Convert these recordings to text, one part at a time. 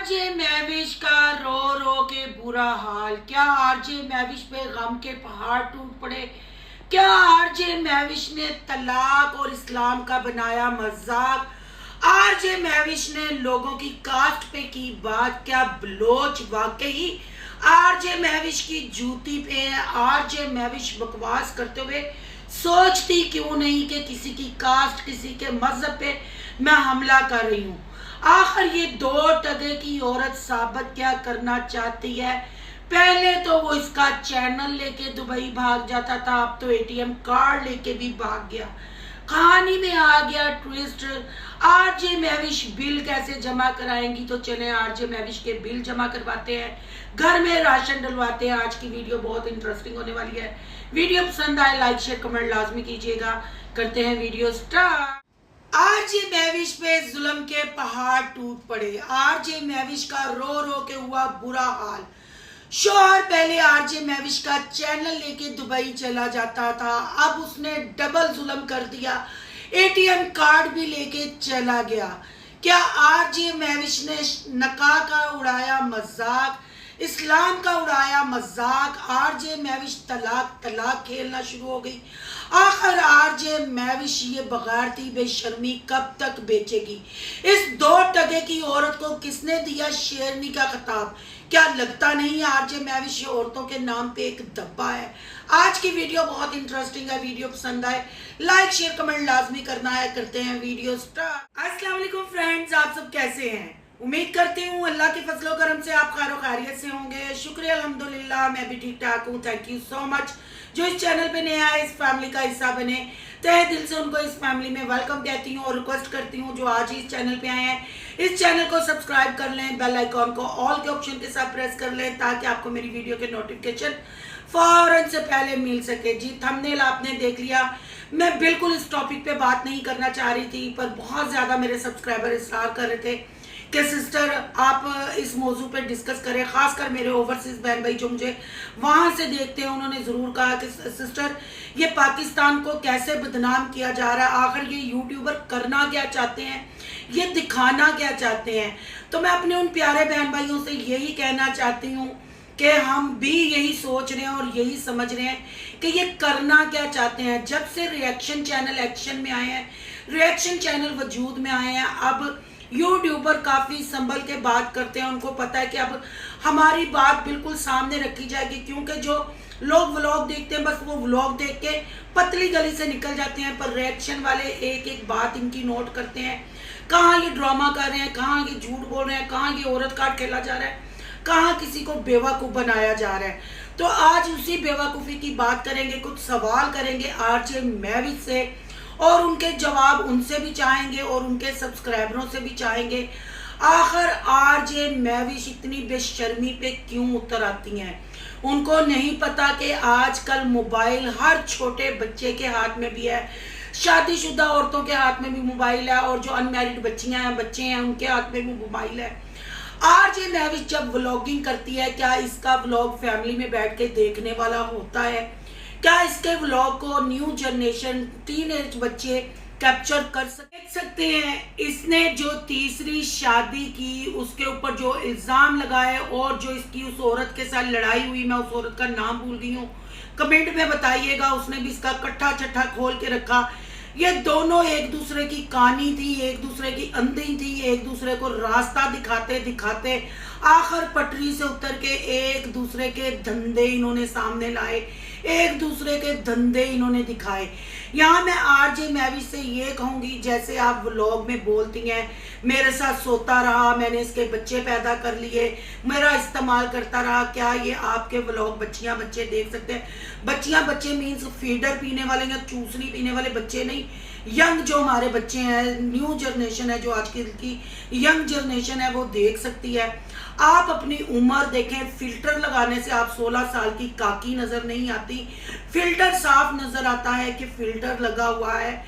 RJ Mahwish का रो रो के बुरा हाल। क्या आरजे महविश पे गम के पहाड़ टूट पड़े? क्या आरजे महविश ने तलाक और इस्लाम का बनाया मजाक? आरजे महविश ने लोगों की कास्ट पे की बात। क्या बलोच वाकई आरजे महविश की जूती पे है? आरजे महविश बकवास करते हुए सोचती क्यों नहीं कि किसी की कास्ट, किसी के मजहब पे मैं हमला कर रही हूँ। आखिर ये दो टगे की औरत साबित क्या करना चाहती है? पहले तो वो इसका चैनल लेके दुबई भाग जाता था, अब तो एटीएम कार्ड लेके भी भाग गया। कहानी में आ गया ट्विस्ट। आरजे महविश बिल कैसे जमा कराएंगी? तो चलें आरजे महविश के बिल जमा करवाते हैं, घर में राशन डलवाते हैं। आज की वीडियो बहुत इंटरेस्टिंग होने वाली है। वीडियो पसंद आए लाइक शेयर कमेंट लाजमी कीजिएगा। करते हैं वीडियो स्टार्ट। आरजे महविश पे जुल्म के पहाड़ टूट पड़े। आरजे महविश का रो रो के हुआ बुरा हाल। शोहर पहले आरजे महविश का चैनल लेके दुबई चला जाता था, अब उसने डबल जुल्म कर दिया, एटीएम कार्ड भी लेके चला गया। क्या आरजे महविश ने नकाह का उड़ाया मजाक, इस्लाम का उड़ाया मजाक? आरजे महविश तलाक तलाक खेलना शुरू हो गई। आखिर आरजे महविश ये बगारती बेशर्मी कब तक बेचेगी? इस दो टगे की औरत को किसने दिया शेरनी का खिताब? क्या लगता नहीं आरजे महविश औरतों के नाम पे एक धब्बा है? आज की वीडियो बहुत इंटरेस्टिंग है। वीडियो पसंद आए लाइक शेयर कमेंट लाजमी करना है। करते हैं वीडियो स्टार्ट। अस्सलाम वालेकुम फ्रेंड्स, आप सब कैसे हैं? उम्मीद करती हूँ अल्लाह के फजलो करम से आप खैर खैरियत से होंगे। शुक्रिया अल्हम्दुलिल्लाह, मैं भी ठीक ठाक हूँ। Thank you so much. जो इस चैनल पे नया है, इस फैमिली का हिस्सा बने, तहे दिल से उनको इस फैमिली में वेलकम कहती हूँ और रिक्वेस्ट करती हूँ जो आज ही इस चैनल पे आए हैं, इस चैनल को सब्सक्राइब कर लें, बेल आइकॉन को ऑल के ऑप्शन के साथ प्रेस कर लें ताकि आपको मेरी वीडियो के नोटिफिकेशन फौरन से पहले मिल सके। जी, थंबनेल आपने देख लिया। मैं बिल्कुल इस टॉपिक पे बात नहीं करना चाह रही थी, पर बहुत ज़्यादा मेरे सब्सक्राइबर इसरार कर रहे थे कि सिस्टर आप इस मौजू पे डिस्कस करें। खासकर मेरे ओवरसीज बहन भाई जो मुझे वहाँ से देखते हैं, उन्होंने ज़रूर कहा कि सिस्टर ये पाकिस्तान को कैसे बदनाम किया जा रहा है, आखिर ये यूट्यूबर करना क्या चाहते हैं, ये दिखाना क्या चाहते हैं? तो मैं अपने उन प्यारे बहन भाइयों से यही कहना चाहती हूँ कि हम भी यही सोच रहे हैं और यही समझ रहे हैं कि ये करना क्या चाहते हैं। जब से रिएक्शन चैनल एक्शन में आए हैं, रिएक्शन चैनल वजूद में आए हैं, अब यूट्यूबर काफ़ी संभल के बात करते हैं। उनको पता है कि अब हमारी बात बिल्कुल सामने रखी जाएगी, क्योंकि जो लोग व्लॉग देखते हैं बस वो व्लॉग देख के पतली गली से निकल जाते हैं, पर रिएक्शन वाले एक एक बात इनकी नोट करते हैं। कहाँ ये ड्रामा कर रहे हैं, कहाँ ये झूठ बोल रहे हैं, कहाँ ये औरत काट खेला जा रहा है, कहाँ किसी को बेवकूफ़ बनाया जा रहा है। तो आज उसी बेवकूफ़ी की बात करेंगे, कुछ सवाल करेंगे आरजे महविश से और उनके जवाब उनसे भी चाहेंगे और उनके सब्सक्राइबरों से भी चाहेंगे। आखिर आरजे महविश इतनी बेशर्मी पे क्यों उतर आती हैं? उनको नहीं पता कि आजकल मोबाइल हर छोटे बच्चे के हाथ में भी है, शादीशुदा औरतों के हाथ में भी मोबाइल है और जो अनमैरिड बच्चियां हैं, बच्चे हैं, उनके हाथ में भी मोबाइल है। आरजे महविश जब व्लॉगिंग करती है, क्या इसका व्लॉग फैमिली में बैठ के देखने वाला होता है? क्या इसके व्लॉग को न्यू जनरेशन टीनेज बच्चे कैप्चर कर सकते हैं? इसने जो तीसरी शादी की उसके ऊपर जो इल्ज़ाम लगाए और जो इसकी उस औरत के साथ लड़ाई हुई, मैं उस औरत का नाम भूल गई हूँ, कमेंट में बताइएगा। उसने भी इसका कट्ठा चट्ठा खोल के रखा। ये दोनों एक दूसरे की कानी थी, एक दूसरे की अंधी थी, एक दूसरे को रास्ता दिखाते दिखाते आखिर पटरी से उतर के एक दूसरे के धंधे इन्होंने सामने लाए, एक दूसरे के धंधे इन्होंने दिखाए। यहाँ मैं आरजे महविश से ये कहूँगी, जैसे आप व्लॉग में बोलती हैं मेरे साथ सोता रहा, मैंने इसके बच्चे पैदा कर लिए, मेरा इस्तेमाल करता रहा, क्या ये आपके व्लॉग बच्चियाँ बच्चे देख सकते हैं? बच्चियाँ बच्चे मीन्स फीडर पीने वाले या चूसनी पीने वाले बच्चे नहीं, यंग जो हमारे बच्चे हैं, न्यू जनरेशन है, जो आज की यंग जनरेशन है, वो देख सकती है। आप अपनी उम्र देखें, फिल्टर लगाने से आप 16 साल की काकी नज़र नहीं आती, फिल्टर साफ नज़र आता है कि फिल्टर लगा हुआ है।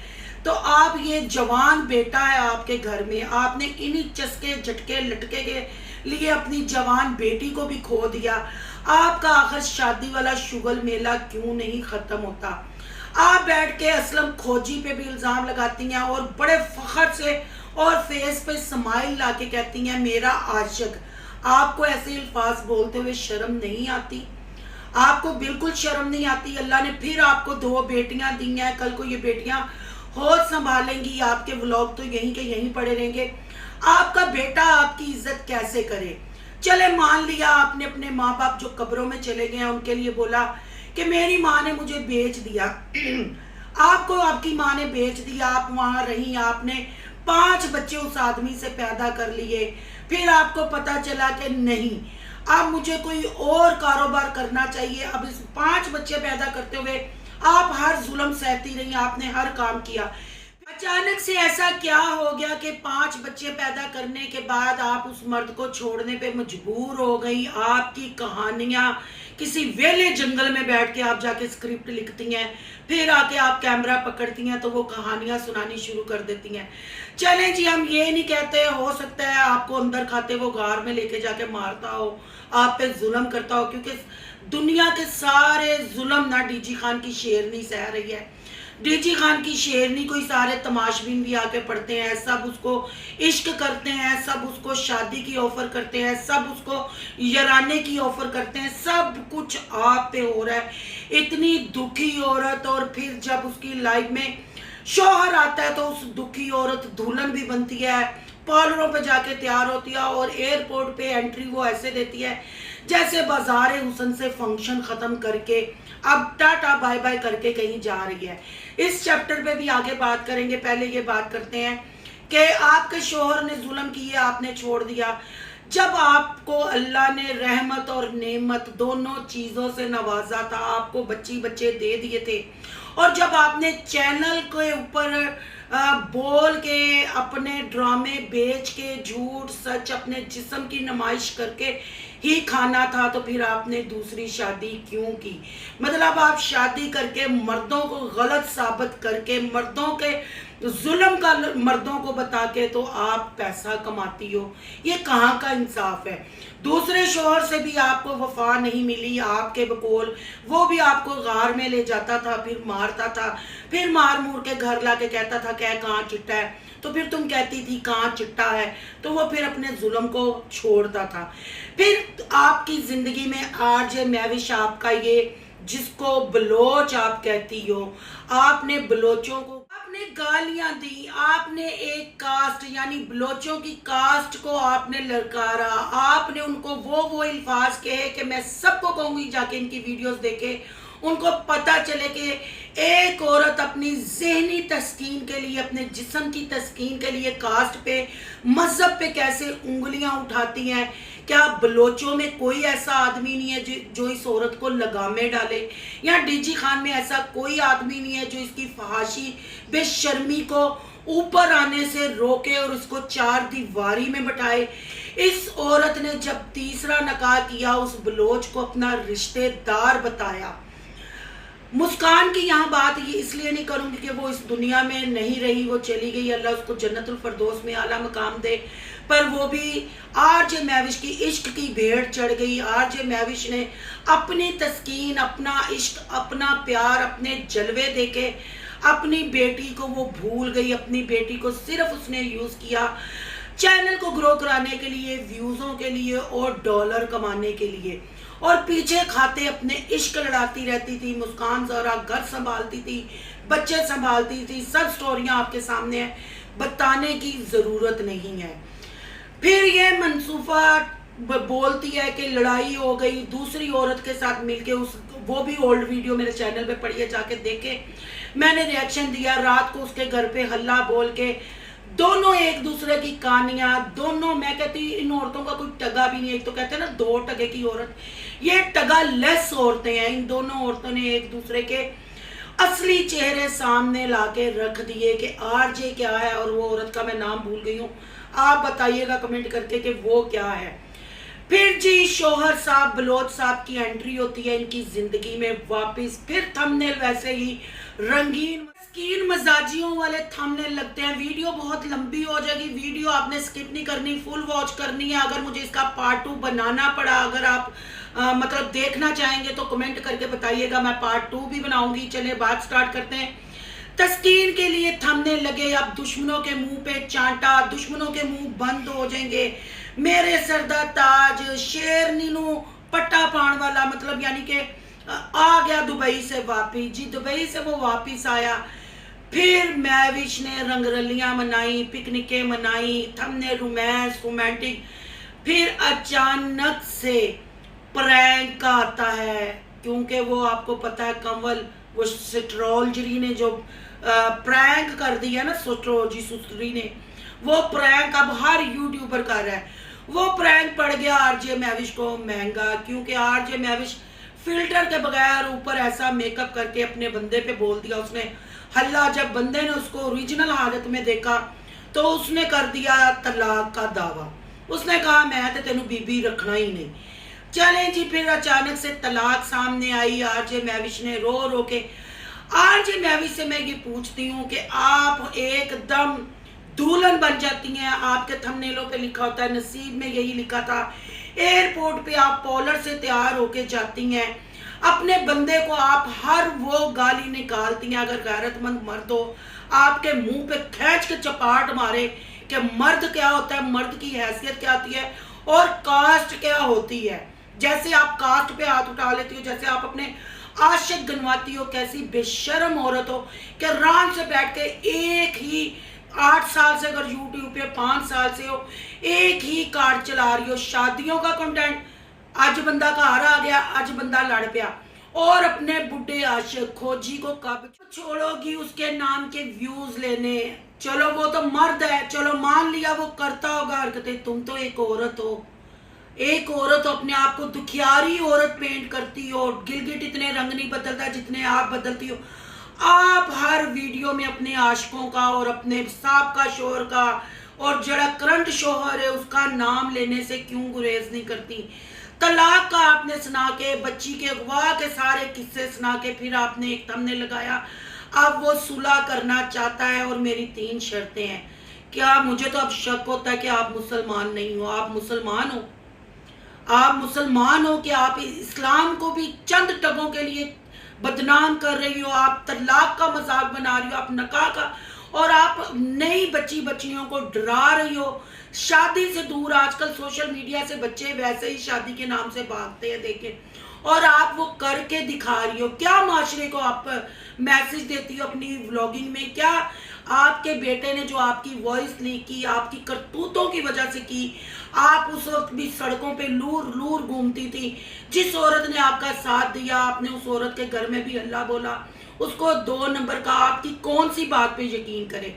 तो आप ये जवान बेटा है आपके घर में, आपने इन्हीं चस्के झटके लटके के लिए अपनी जवान बेटी को भी खो दिया। आपका आखिर शादी वाला शुगल मेला क्यों नहीं ख़त्म होता? आप बैठ के असलम खोजी पे भी इल्ज़ाम लगाती हैं और बड़े फ़ख्र से और फेस पे स्माइल लाके कहती हैं मेरा आशिक। आपको ऐसे अल्फाज बोलते हुए शर्म नहीं आती? आपको बिल्कुल शर्म नहीं आती? अल्लाह ने फिर आपको 2 बेटियां दी हैं, कल को ये बेटियां होश संभालेंगी, आपके व्लॉग तो यहीं के यहीं पड़े रहेंगे। आपका बेटा आपकी इज्जत कैसे करे? चले मान लिया आपने अपने माँ बाप जो कब्रों में चले गए हैं उनके लिए बोला कि मेरी माँ ने मुझे बेच दिया। आपको आपकी माँ ने बेच दिया, आप वहां रही, आपने 5 बच्चे उस आदमी से पैदा कर लिए, फिर आपको पता चला कि नहीं अब मुझे कोई और कारोबार करना चाहिए। अब इस 5 बच्चे पैदा करते हुए आप हर जुल्म सहती रही, आपने हर काम किया। अचानक से ऐसा क्या हो गया कि 5 बच्चे पैदा करने के बाद आप उस मर्द को छोड़ने पे मजबूर हो गई? आपकी कहानियां किसी वेले जंगल में बैठ के आप जाके स्क्रिप्ट लिखती हैं, फिर आके आप कैमरा पकड़ती हैं तो वो कहानियां सुनानी शुरू कर देती हैं। चलें जी, हम ये नहीं कहते, हो सकता है आपको अंदर खाते वो गार में लेके जाके मारता हो, आप पे जुल्म करता हो, क्योंकि दुनिया के सारे जुल्म ना डीजी खान की शेरनी सह रही है। डीजी खान की शेरनी कोई सारे तमाशबीन भी आके पढ़ते हैं, सब उसको इश्क करते हैं, सब उसको शादी की ऑफर करते हैं, सब उसको यराने की ऑफर करते हैं, सब कुछ आप पे हो रहा है। इतनी दुखी औरत, और फिर जब उसकी लाइफ में शौहर आता है तो उस दुखी औरत दुल्हन भी बनती है, पार्लरों पे जाके तैयार होती है और एयरपोर्ट पे एंट्री वो ऐसे देती है जैसे बाजार हुसन से फंक्शन खत्म करके अब टाटा बाय बाय करके कहीं जा रही है। इस चैप्टर पे भी आगे बात करेंगे, पहले ये बात करते हैं कि आपके शोहर ने जुल्म किया, आपने छोड़ दिया। जब आपको अल्लाह ने रहमत और नेमत दोनों चीज़ों से नवाजा था, आपको बच्चे दे दिए थे, और जब आपने चैनल के ऊपर बोल के अपने ड्रामे बेच के झूठ सच अपने जिस्म की नुमाइश करके ही खाना था, तो फिर आपने दूसरी शादी क्यों की? मतलब आप शादी करके मर्दों को गलत साबित करके, मर्दों के जुल्म का मर्दों को बता के तो आप पैसा कमाती हो। ये कहाँ का इंसाफ है? दूसरे शोहर से भी आपको वफा नहीं मिली, आपके बकोल वो भी आपको गार में ले जाता था, फिर मारता था, फिर मार मूर के घर ला के कहता था क्या कहाँ चिट्टा है, तो फिर तुम कहती थी कहाँ चिट्टा है, तो वो फिर अपने जुल्म को छोड़ता था। फिर आपकी जिंदगी में आरजे महविश आपका ये जिसको बलोच आप कहती हो, आपने बलोचों को आपने गालियां दी, आपने एक कास्ट यानी बलोचों की कास्ट को आपने ललकारा, आपने उनको वो अल्फाज कहे कि मैं सबको कहूंगी जाके इनकी वीडियोस देखे, उनको पता चले कि एक औरत अपनी ज़हनी तस्कीन के लिए, अपने जिस्म की तस्कीन के लिए कास्ट पे, मजहब पे कैसे उंगलियां उठाती हैं। क्या बलोचों में कोई ऐसा आदमी नहीं है जो इस औरत को लगामे डाले, या डीजी खान में ऐसा कोई आदमी नहीं है जो इसकी फहाशी बेशर्मी को ऊपर आने से रोके और उसको 4 दीवारी में बैठाए? इस औरत ने जब तीसरा निकाह किया, उस बलोच को अपना रिश्तेदार बताया। मुस्कान की यहाँ बात ये इसलिए नहीं करूंगी कि वो इस दुनिया में नहीं रही, वो चली गई, अल्लाह उसको जन्नतुल फरदौस में आला मकाम दे, पर वो भी आरजे महविश की इश्क की भेड़ चढ़ गई। आरजे महविश ने अपनी तस्कीन, अपना इश्क, अपना प्यार, अपने जलवे देके अपनी बेटी को वो भूल गई। अपनी बेटी को सिर्फ उसने यूज किया चैनल को ग्रो कराने के लिए, व्यूज़ों के लिए और डॉलर कमाने के लिए, और पीछे खाते अपने इश्क लड़ाती रहती थी। मुस्कान ज़रा घर संभालती थी, बच्चे संभालती थी, सब स्टोरियां आपके सामने है, बताने की ज़रूरत नहीं है। फिर ये मनसूफा बोलती है कि लड़ाई हो गई दूसरी औरत के साथ मिलके, उस वो भी ओल्ड वीडियो मेरे चैनल पे पढ़िए, जाके देखे, मैंने रिएक्शन दिया। रात को उसके घर पे हल्ला बोल के दोनों एक दूसरे की कहानियां, दोनों, मैं कहती इन औरतों का कोई टगा भी नहीं है। एक तो कहते हैं ना 2 टगे की औरत, ये टगा लेस औरतें हैं। इन दोनों औरतों ने एक दूसरे के असली चेहरे सामने लाके रख दिए कि आरजे क्या है, और वो औरत का मैं नाम भूल गई हूँ, आप बताइएगा कमेंट करके कि वो क्या है। फिर जी शोहर साहब, बलोच साहब की एंट्री होती है इनकी जिंदगी में वापस। फिर थंबनेल वैसे ही रंगीन मस्कीन मजाजियों वाले थंबनेल लगते हैं। वीडियो बहुत लंबी हो जाएगी, वीडियो आपने स्किप नहीं करनी, फुल वॉच करनी है। अगर मुझे इसका पार्ट 2 बनाना पड़ा, अगर आप मतलब देखना चाहेंगे तो कमेंट करके बताइएगा, मैं पार्ट 2 भी बनाऊंगी। चलिए बात स्टार्ट करते हैं। तस्कीन के लिए थमने लगे, अब दुश्मनों के मुंह पे चांटा, दुश्मनों के मुंह बंद हो जाएंगे। मेरे सरदा ताज शेरनी नु पट्टा पाण वाला, मतलब यानी कि आ गया दुबई से वापिस जी, दुबई से वो वापिस आया। फिर महविश ने रंगरलियां मनाई, पिकनिकें मनाई, थमने रोमांटिक। फिर अचानक से प्रैंक आता है, क्योंकि वो आपको पता है कंवल वो स्ट्रोलजरी ने जो प्रैंक कर दिया ना, स्ट्रोलजी सुस्त्री ने, वो प्रैंक अब हर यूट्यूबर कर रहा है। वो प्रैंक पड़ गया आरजे महविश को महंगा, क्योंकि आरजे महविश फिल्टर के बगैर ऊपर ऐसा मेकअप करके अपने बंदे पे बोल दिया उसने हल्ला। जब बंदे ने उसको ओरिजिनल हालत में देखा तो उसने कर दिया तलाक का दावा। उसने कहा मैं तो तेनू बीबी रखना ही नहीं। चले जी, फिर अचानक से तलाक सामने आई। आरजे महविश ने रो रो के, आरजे महविश से मैं ये पूछती हूँ कि आप एकदम दुल्हन बन जाती हैं, आपके थंबनेलों पे लिखा होता है, नसीब में यही लिखा था। एयरपोर्ट पे आप पॉलर से तैयार होके जाती हैं, अपने बंदे को आप हर वो गाली निकालती हैं। अगर गैरतमंद मर्द हो आपके मुंह पे खींच के चपाट मारे कि मर्द क्या होता है, मर्द की हैसियत क्या होती है और कास्ट क्या होती है। जैसे आप कास्ट पे हाथ उठा लेती हो, जैसे आप अपने आशिक गनवाती हो, कैसी बेशर्म औरत हो कि आराम से बैठ के एक ही 8 साल से, अगर यूट्यूब पे 5 साल से हो, एक ही कार्ड चला रही हो, शादियों का कंटेंट। आज बंदा घर आ गया, आज बंदा लड़ पिया, और अपने बुढ़े आशिक खोजी को कब छोड़ोगी उसके नाम के व्यूज लेने। चलो वो तो मर्द है, चलो मान लिया वो करता होगा हरकतें, तुम तो एक औरत हो। एक औरत अपने आप को दुखियारी औरत पेंट करती हो। गिलगिट इतने रंग नहीं बदलता जितने आप बदलती हो। आप हर वीडियो में अपने आशिकों का और अपने साबका शोहर का और जड़ा करंट शोहर है उसका नाम लेने से क्यों गुरेज नहीं करती। तलाक का आपने सुना के, बच्ची के अगवा के सारे किस्से सुना के फिर आपने एक थंबनेल लगाया, अब वो सुलह करना चाहता है और मेरी 3 शर्तें हैं। क्या मुझे तो अब शक होता है कि आप मुसलमान नहीं हो। आप मुसलमान हो, आप मुसलमान हो कि आप इस्लाम को भी चंद टगों के लिए बदनाम कर रही हो। आप तलाक का मजाक बना रही हो, आप निकाह का, और आप नई बच्चियों को डरा रही हो। शादी से दूर, आजकल सोशल मीडिया से बच्चे वैसे ही शादी के नाम से भागते हैं, देखे, और आप वो करके दिखा रही हो। क्या माशरे को आप मैसेज देती हो अपनी व्लॉगिंग में? क्या आपके बेटे ने जो आपकी वॉइस लीक की, आपकी करतूतों की वजह से की, आप उस वक्त भी सड़कों पे लूर लूर घूमती थी। जिस औरत ने आपका साथ दिया, आपने उस औरत के घर में भी अल्लाह बोला, उसको 2 नंबर का। आपकी कौन सी बात पे यकीन करें?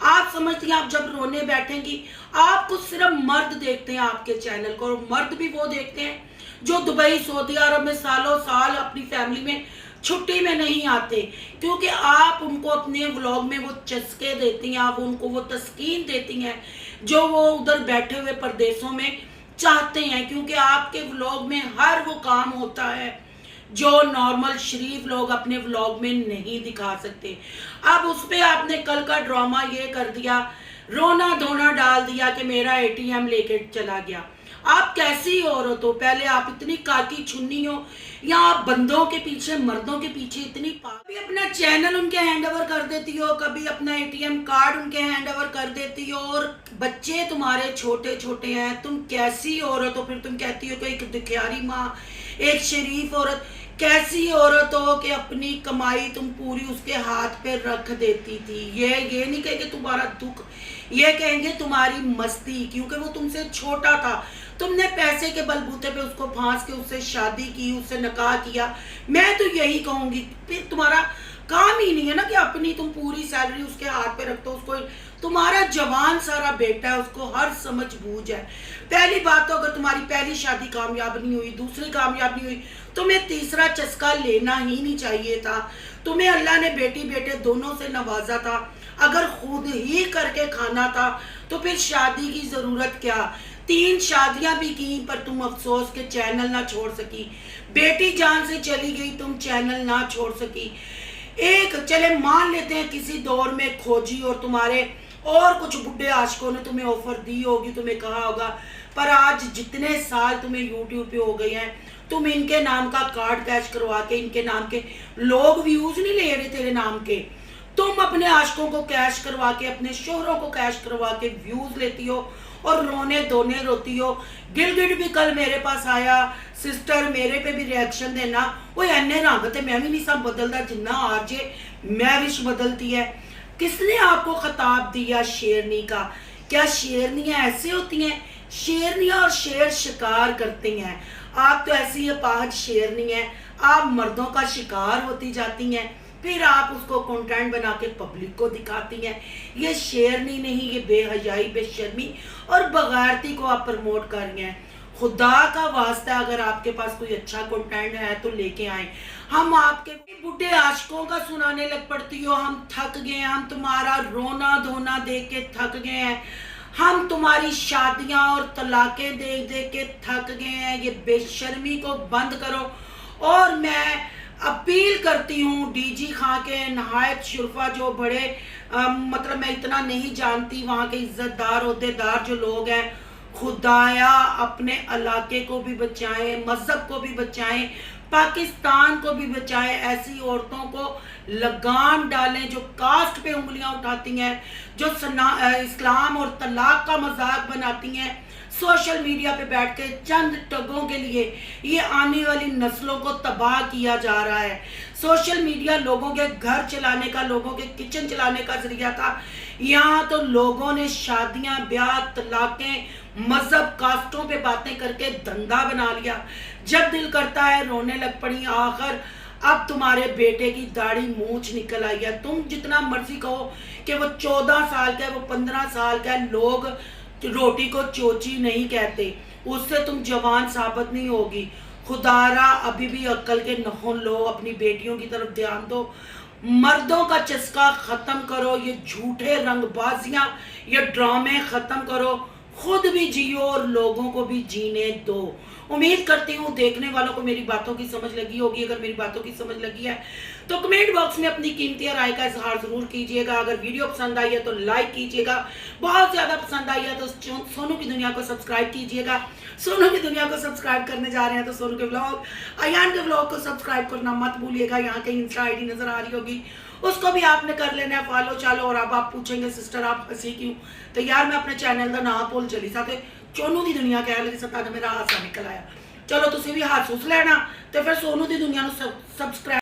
आप समझती हैं आप जब रोने बैठेंगी आपको सिर्फ मर्द देखते हैं आपके चैनल को, और मर्द भी वो देखते हैं जो दुबई सऊदी अरब में सालों साल अपनी फैमिली में छुट्टी में नहीं आते, क्योंकि आप उनको अपने व्लॉग में वो चस्के देती हैं, आप उनको वो तस्कीन देती हैं जो वो उधर बैठे हुए परदेशों में चाहते हैं। क्योंकि आपके व्लॉग में हर वो काम होता है जो नॉर्मल शरीफ लोग अपने व्लॉग में नहीं दिखा सकते। अब उस पर आपने कल का ड्रामा ये कर दिया, रोना धोना डाल दिया कि मेरा एटीएम लेके चला गया। आप कैसी औरत हो? पहले आप इतनी काकी छुन्नी हो, या आप बंदों के पीछे, मर्दों के पीछे इतनी कभी अपना चैनल उनके हैंड ओवर कर देती हो, कभी अपना एटीएम कार्ड उनके हैंड ओवर कर देती हो, और बच्चे तुम्हारे छोटे छोटे हैं। तुम कैसी औरत हो? फिर तुम कहती हो कि एक दुखियारी माँ, एक शरीफ औरत। कैसी औरत हो कि अपनी कमाई तुम पूरी उसके हाथ पे रख देती थी। ये नहीं कहेंगे तुम्हारा दुख, ये कहेंगे तुम्हारी मस्ती, क्योंकि वो तुमसे छोटा था। तुमने पैसे के बलबूते पे उसको फांस के उससे शादी की, उससे निकाह किया। मैं तो यही कहूंगी, फिर तुम्हारा काम ही नहीं है ना कि अपनी तुम पूरी सैलरी उसके हाथ पे रख दो। उसको तुम्हारा जवान सारा बेटा है, उसको हर समझ बूझ है। पहली बात तो अगर तुम्हारी पहली शादी कामयाब नहीं हुई, दूसरी कामयाब नहीं हुई, तुम्हें तीसरा चस्का लेना ही नहीं चाहिए था। तुम्हें अल्लाह ने बेटी बेटे दोनों से नवाजा था। अगर खुद ही करके खाना था तो फिर शादी की जरूरत क्या? 3 शादियां भी की पर तुम अफसोस के चैनल ना छोड़ सकी। बेटी जान से चली गई, तुम चैनल ना छोड़ सकी। एक चले मान लेते हैं किसी दौर में खोजी और तुम्हारे और कुछ बुढ़े आशिकों ने तुम्हें ऑफर दी होगी, तुम्हें कहा होगा, पर आज जितने साल तुम्हें यूट्यूब पे हो गए हैं, तुम इनके नाम का कार्ड कैश करवा के, इनके नाम के लोग व्यूज नहीं ले रहे तेरे नाम के, तुम अपने आशिकों को कैश करवा के, अपने शोहरों को कैश करवा के व्यूज लेती हो और रोने धोने रोती हो। गिलगिट भी कल मेरे पास आया, सिस्टर मेरे पे भी रिएक्शन देना, वो एने रंग ते मैं भी नहीं सब बदलता जिन्ना आरजे महविश बदलती है। किसने आपको खिताब दिया शेरनी का? क्या शेरनियां ऐसे होती हैं? शेरनियां और शेर शिकार करती हैं। आप तो ऐसी अपाहज शेरनी हैं, आप मर्दों का शिकार होती जाती हैं, फिर आप उसको कंटेंट बना के पब्लिक को दिखाती हैं। ये शेरनी नहीं, ये बेहयाई, बेशर्मी और बगैरती को आप प्रमोट कर रही हैं। खुदा का वास्ता अगर आपके पास कोई अच्छा कंटेंट है तो लेके आए। हम आपके बुढ़े आशिकों का सुनाने लग पड़ती हो, हम थक गए हैं, हम तुम्हारा रोना धोना देख के थक गए हैं, हम तुम्हारी शादियां और तलाकें देख देख के थक गए हैं। ये बेशर्मी को बंद करो। और मैं अपील करती हूँ डीजी खां के नहायत शुरफा जो बड़े मतलब मैं इतना नहीं जानती, वहाँ के इज्जतदार ओहदेदार जो लोग हैं, खुदाया अपने इलाके को भी बचाएं, मजहब को भी बचाएं, पाकिस्तान को भी बचाएं। ऐसी औरतों को लगाम डालें जो कास्ट पे उंगलियां उठाती हैं, जो इस्लाम और तलाक का मजाक बनाती हैं, सोशल मीडिया पे बैठ के चंद टगों के लिए ये आने वाली नस्लों को तबाह किया जा रहा है। सोशल मीडिया लोगों के घर चलाने का, लोगों के किचन चलाने का जरिया था। यहाँ तो लोगों ने शादियां, ब्याह, तलाकें, मजहब, कास्टों पे बातें करके धंधा बना लिया। जब दिल करता है रोने लग पड़ी। आखिर अब तुम्हारे बेटे की दाढ़ी मूंछ निकल आई है। तुम जितना मर्जी कहो कि वो 14 साल का है, वो 15 साल का है, लोग रोटी को चोची नहीं कहते, उससे तुम जवान साबित नहीं होगी। खुदारा अभी भी अक्ल के नखून लो, अपनी बेटियों की तरफ ध्यान दो, मर्दों का चस्का खत्म करो, ये झूठे रंगबाजियां, ये ड्रामे खत्म करो, खुद भी जियो और लोगों को भी जीने दो। उम्मीद करती हूँ देखने वालों को मेरी बातों की समझ लगी होगी। अगर मेरी बातों की समझ लगी है तो कमेंट बॉक्स में अपनी कीमती राय का इजहार जरूर कीजिएगा। अगर वीडियो पसंद आई है तो लाइक कीजिएगा, बहुत ज्यादा पसंद आई है तो सोनू की दुनिया को सब्सक्राइब कीजिएगा। सोनू की दुनिया को सब्सक्राइब करने जा रहे हैं तो सोनू के ब्लॉग, अयान के ब्लॉग को सब्सक्राइब करना मत भूलिएगा। यहाँ कहीं इंस्टा आईडी नजर आ रही होगी, उसको भी आपने कर लेना है फॉलो। चलो, और अब आप पूछेंगे सिस्टर आप हंसी क्यों, तो यार मैं अपने चैनल का नाम भूल चली सा, सोनू की दुनिया कह लगी सा, मेरा हासा निकल आया। चलो तुम भी हाथ सूस लेना तो फिर सोनू की दुनिया सब्सक्राइब